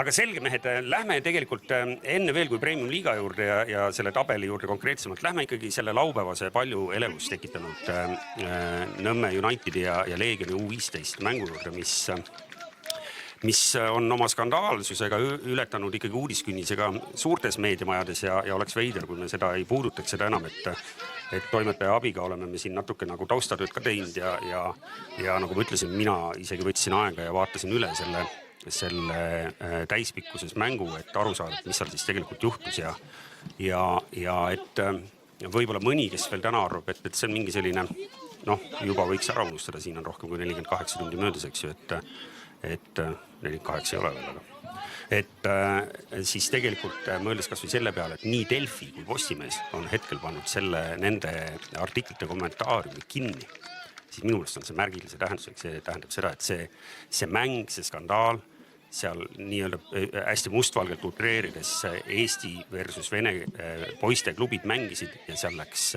Aga selge mehed, lähme tegelikult enne veel kui Premium Liiga juurde ja selle tabeli juurde konkreetsemalt, lähme ikkagi selle laupäevase palju elevust tekitanud Nõmme Unitedi ja Leegioni U15 mängu juurde, mis on oma skandaalsusega ületanud ikkagi uudiskünnisega suurtes meediamajades ja oleks veider, kui me seda ei puudutaks, seda enam, et toimetaja abiga oleme me siin natuke nagu taustatööd ka teinud ja nagu ma ütlesin, mina isegi võtsin aega ja vaatasin üle selle täispikkuses mängu, et aru saada, mis seal siis tegelikult juhtus ja et võib-olla mõni, kes veel täna arvab, et see on mingi selline, juba võiks ära unustada, siin on rohkem kui 48 tundi möödas, eks ju, et 48 ei ole veel, aga siis tegelikult mõeldes kas või selle peale, et nii Delfi kui Postimees on hetkel pannud nende artiklite kommentaariumi kinni, siis minu meelest on see märgilise tähendusega, see tähendab seda, et see mäng, see skandaal, seal nii-öelda hästi mustvalgelt utreerides Eesti versus Vene poiste klubid mängisid ja seal läks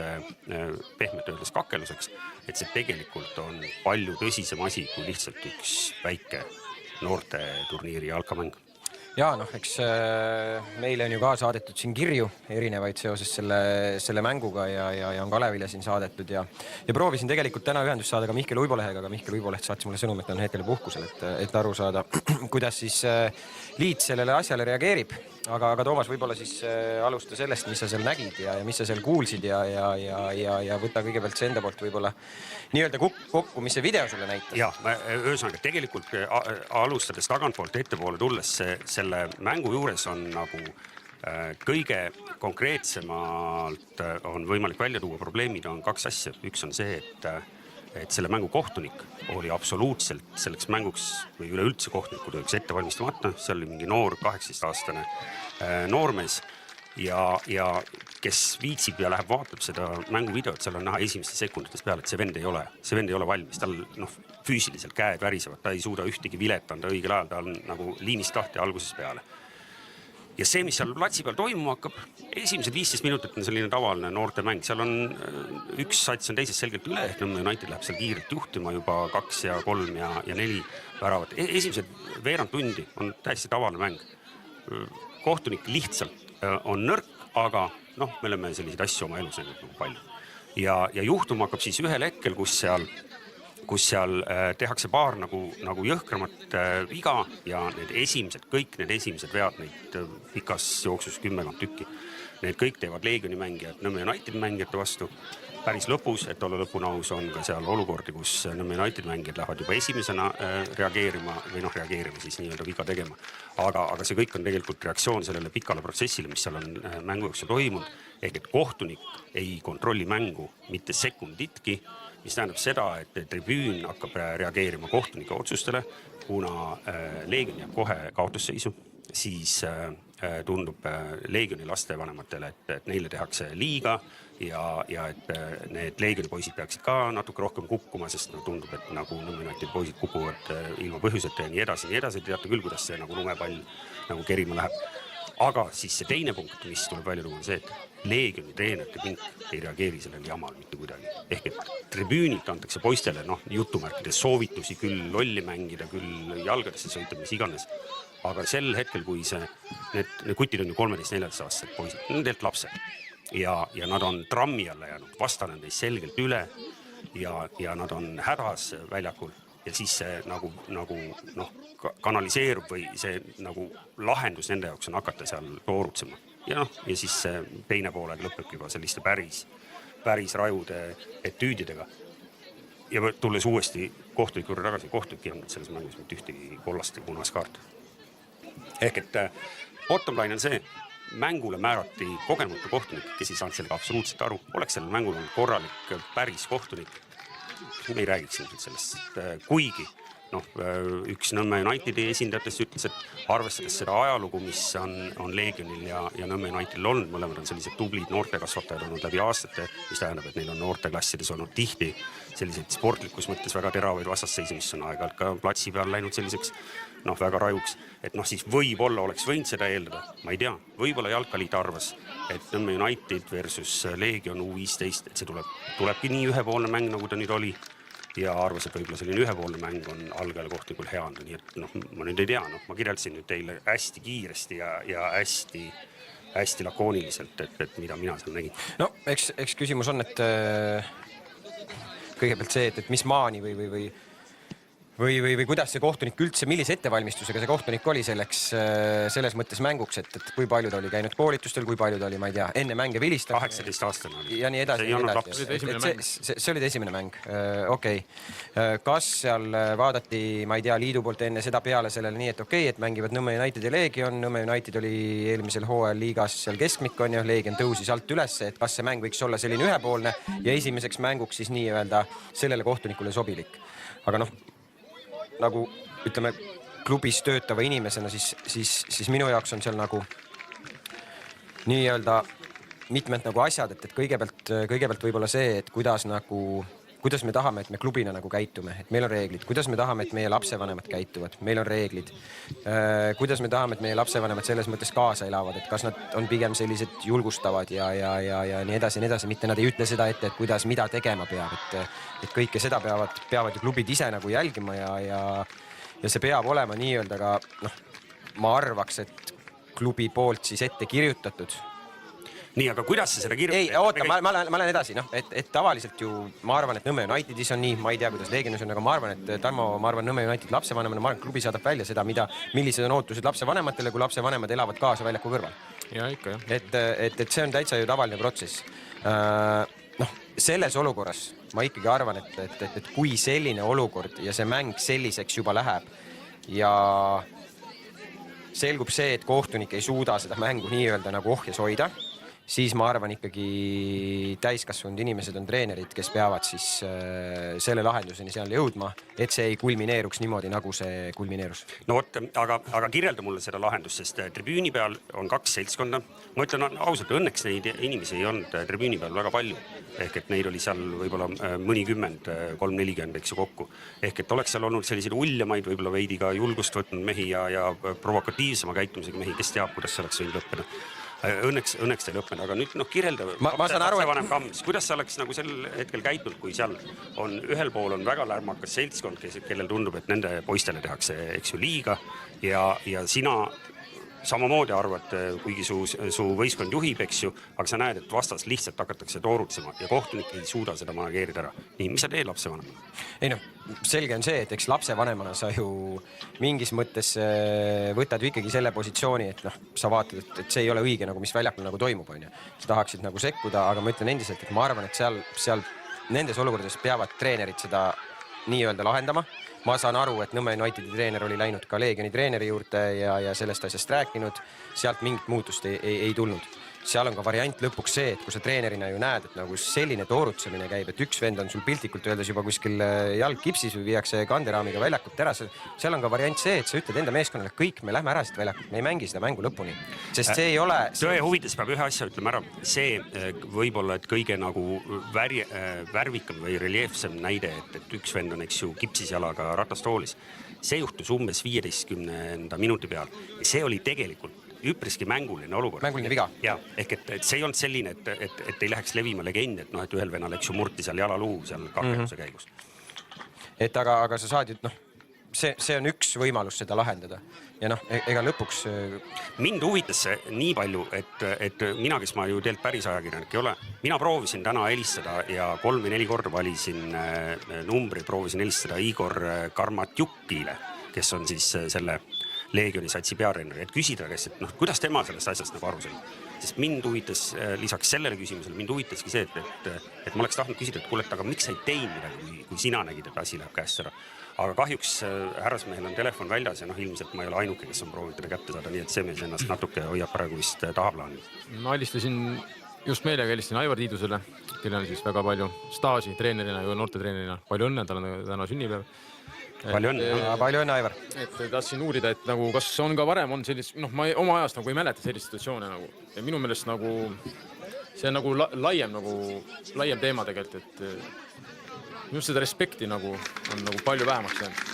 pehmelt öeldes kakeluseks, et see tegelikult on palju tõsisem asi kui lihtsalt üks väike noorte turniiri jalkamäng. Ja eks meile on ju ka saadetud siin kirju erinevaid seoses selle mänguga ja on Kalevile siin saadetud ja proovisin tegelikult täna ühendust saada ka Mihkel Uibolehega, aga Mihkel Uiboleht saatis mulle sõnum, et on hetkel puhkusel, et aru saada, kuidas siis liit sellele asjale reageerib. Aga Toomas, võib-olla siis alusta sellest, mis sa seal nägid ja mis sa seal kuulsid ja võta kõigepealt see enda poolt võib-olla nii-öelda kokku, mis see video sulle näitas. Ja, ühesõnaga, tegelikult alustades tagantpoolt ettepoole tulles selle mängu juures on nagu kõige konkreetsemalt on võimalik välja tuua probleemid on kaks asja. Üks on see, et selle mängu kohtunik oli absoluutselt selleks mänguks või üleüldse kohtunikud oleks ette valmistamata. See oli mingi noor 18-aastane noormees ja kes viitsib ja läheb vaatab seda mänguvideot, seal on näha esimestes sekundites peale, et see vend ei ole valmis. Tal füüsiliselt käed värisevad, ta ei suuda ühtegi vilet anda õigel ajal, ta on nagu liinist lahti algusest peale. Ja see, mis seal platsi peal toimuma hakkab, esimesed 15 minutit on selline tavaline noorte mäng. Seal on üks sats on teisest selgelt üle, ehk Nõmme United läheb seal kiirelt juhtima juba 2 ja 3 ja 4 väravat. Esimesed veerand tundi on täiesti tavaline mäng. Kohtunik lihtsalt on nõrk, aga me oleme selliseid asju oma elus näinud nagu palju. Ja juhtum hakkab siis ühel hetkel, kus seal tehakse paar nagu jõhkramat viga ja kõik need esimesed vead neid pikas jooksus 10 tükki. Need kõik teevad Leegioni mängijad Nõmme United mängijate vastu. Päris lõpus, et olla lõpunaus, on ka seal olukordi, kus Nõmme United mängijad lähevad juba esimesena reageerima siis nii-öelda viga tegema. Aga see kõik on tegelikult reaktsioon sellele pikale protsessile, mis seal on mängu jooksul toimunud. Ehk et kohtunik ei kontrolli mängu mitte sekunditki, mis tähendab seda, et tribüün hakkab reageerima kohtunike otsustele, kuna Leegion jääb kohe kaotusseisu, siis tundub Leegioni lastevanematele, et neile tehakse liiga ja et need Leegioni poisid peaksid ka natuke rohkem kukkuma, sest tundub, et nagu Nõmme United poisid kukuvad ilma põhjuseta ja nii edasi. Teate küll, kuidas see nagu lumepall nagu kerima läheb. Aga siis see teine punkt, mis tuleb välja tuua, on see, et Leegioni treenerite pink ei reageeri sellele jamal mitte kuidagi. Ehk et tribüünilt antakse poistele jutumärkides soovitusi küll lolli mängida, küll jalgadesse sõita, mis iganes. Aga sel hetkel, kui need kutid on ju 13-14-aastased poisid, nendelt lapsed ja nad on trammi alla jäänud, vastane neist selgelt üle ja nad on hädas väljakul. Ja siis see nagu kanaliseerub või see nagu lahendus nende jaoks on hakata seal toorutsema. Ja siis see teine pooled lõpeb juba selliste päris rajude etüüdidega. Ja tulles uuesti kohtuliku juurde tagasi, kohtulik ei olnud selles mängus mitte ühtegi kollast ja punas kaart. Ehk et bottom line on see, mängule määrati kogemata kohtunik, kes ei saanud sellega absoluutselt aru. Oleks sellel mängul on korralik päris kohtunik. Me ei räägiks ilmselt sellest, kuigi üks Nõmme Unitedi esindajatest ütles, et arvestades seda ajalugu, mis on Leegionil ja Nõmme Unitedil olnud, mõlemad on sellised tublid noortekasvatajad olnud läbi aastate, mis tähendab, et neil on noorteklassides olnud tihti selliseid sportlikus mõttes väga teravaid vastasseisi, mis on aeg-ajalt ka platsi peal läinud selliseks väga rajuks, et siis võib-olla oleks võinud seda eeldada, ma ei tea, võib-olla Jalkaliit arvas, et Nõmme United versus Leegion U15, et see tulebki nii ühepoolne mäng, nagu ta nüüd oli. ja arvas, et võib-olla selline ühepoolne mäng on algajale kohtunikul hea anda, nii et ma nüüd ei tea, ma kirjeldasin nüüd teile hästi kiiresti ja hästi lakooniliselt, et mida mina seal nägin. No eks küsimus on, et kõigepealt see, et mis maani või kuidas see kohtunik üldse, millise ettevalmistusega see kohtunik oli selles mõttes mänguks, et kui palju ta oli käinud koolitustel, kui palju ta oli, ma ei tea, enne mänge vilistanud. 18-aastane oli. Ja nii edasi. See oli esimene mäng. Okei. Kas seal vaadati, ma ei tea, liidu poolt enne seda peale sellele nii, et okei, et mängivad Nõmme United ja Leegion. Nõmme United oli eelmisel hooajal liigas seal keskmik on ja Leegion tõusis alt üles, et kas see mäng võiks olla selline ühepoolne ja esimeseks mänguks siis nii-öelda sellele kohtunikule sobilik. Aga nagu ütleme klubis töötava inimesena, siis minu jaoks on seal nagu nii-öelda mitmed nagu asjad, et kõigepealt võib-olla see, et kuidas me tahame, et me klubina nagu käitume, et meil on reeglid, kuidas me tahame, et meie lapsevanemad käituvad, meil on reeglid, kuidas me tahame, et meie lapsevanemad selles mõttes kaasa elavad, et kas nad on pigem sellised julgustavad ja nii edasi, mitte nad ei ütle seda ette, et kuidas, mida tegema peab, et kõike seda peavad ju klubid ise nagu jälgima ja see peab olema nii-öelda ka, ma arvaks, et klubi poolt siis ette kirjutatud. Nii, aga kuidas see seda kirjutab? Ei, oota, ma lähen edasi, et tavaliselt ju ma arvan, et Nõmme Unitedis on nii, ma ei tea, kuidas Leegionis on, aga ma arvan, et Tarmo, Nõmme United lapsevanemana, ma arvan, et klubi saadab välja seda, millised on ootused lapsevanematele, kui lapsevanemad elavad kaasa väljaku kõrval. Ja ikka, jah. Et see on täitsa ju tavaline protsess. Selles olukorras ma ikkagi arvan, et kui selline olukord ja see mäng selliseks juba läheb ja selgub see, et kohtunik ei suuda seda mängu nii-öelda nagu ohjes hoida, siis ma arvan ikkagi täiskasvanud inimesed on treenerid, kes peavad siis selle lahenduseni seal jõudma, et see ei kulmineeruks niimoodi, nagu see kulmineerus. No vot, aga kirjelda mulle seda lahendust, sest tribüüni peal on 2 seltskonda. Ma ütlen ausalt, õnneks neid inimesi ei olnud tribüüni peal väga palju. Ehk et neid oli seal võib-olla mõnikümmend, 3-40, eks ju kokku. Ehk et oleks seal olnud selliseid uljamaid, võib-olla veidi ka julgust võtnud mehi ja provokatiivsema käitumisega mehi, kes teab, kuidas see oleks võinud lõppeda. Õnneks ta ei lõppenud, aga nüüd kirjelda, kuidas sa oleks nagu sel hetkel käitunud, kui seal on ühel pool on väga lärmakas seltskond, kellel tundub, et nende poistele tehakse, eks ju, liiga ja sina samamoodi arvad, kuigi su võistkond juhib, eks ju, aga sa näed, et vastas lihtsalt hakatakse toorutsema ja kohtunik ei suuda seda manageerida ära. Nii, mis sa teed lapsevanemana? Ei selge on see, et eks lapsevanemana sa ju mingis mõttes võtad ju ikkagi selle positsiooni, et sa vaatad, et see ei ole õige, nagu mis väljakul nagu toimub, on ju. Sa tahaksid nagu sekkuda, aga ma ütlen endiselt, et ma arvan, et seal nendes olukordades peavad treenerid seda nii-öelda lahendama. Ma saan aru, et Nõmme Unitedi treener oli läinud ka Leegioni treeneri juurde ja sellest asjast rääkinud. Sealt mingit muutust ei tulnud. Seal on ka variant lõpuks see, et kui sa treenerina ju näed, et nagu selline toorutsemine käib, et üks vend on sul piltlikult öeldes juba kuskil jalg kipsis või viiakse kanderaamiga väljakut ära. Seal on ka variant see, et sa ütled enda meeskonnale, kõik me lähme ära siit väljakut, me ei mängi seda mängu lõpuni. Sest see ei ole... Tõe huvides peab ühe asja ütlema ära. See võib-olla, et kõige nagu värvikam või reljeefsem näide, et üks vend on, eks ju, kipsis jalaga ratastoolis. See juhtus umbes 15. minuti peal. Ja see oli tegelikult üpriski mänguline olukord. Mänguline viga. Ja, ehk et see ei olnud selline, et ei läheks levima legend, et ühel venal, eks ju, murti seal jalaluu seal kakenduse käigus. Et aga sa saad ju, see on üks võimalus seda lahendada. Ja ega lõpuks... Mind huvitas see nii palju, et mina, kes ma ju teelt päris ajakirjanik ei ole, mina proovisin täna helistada ja 3 või 4 korda valisin numbri, proovisin helistada Igor Karmatjukile, kes on siis selle Leegioni satsi peatreener, et küsida käest, et kuidas tema sellest asjast nagu aru sai. Sest mind huvitas, lisaks sellele küsimusele, mind huvitaski see, et ma oleks tahtnud küsida, et kuule, aga miks sa ei teinud midagi, kui sina nägid, et asi läheb käest ära. Aga kahjuks härrasmehel on telefon väljas ja ilmselt ma ei ole ainuke, kes on proovinud teda kätte saada, nii et see mees ennast natuke hoiab praegu vist tahaplaani. Ma just meelega helistasin Aivar Tiidusele, kellel on siis väga palju staaži treenerina ja noorte treenerina. Palju õnne, tal on täna sünnipäev. Palju õnne, Aivar. Et tahtsin uurida, et nagu, kas on ka varem on sellist, ma oma ajast nagu ei mäleta sellist situatsioone nagu. Ja minu meelest nagu, see on nagu laiem teema tegelikult, et just seda respekti nagu on nagu palju vähemaks jäänud.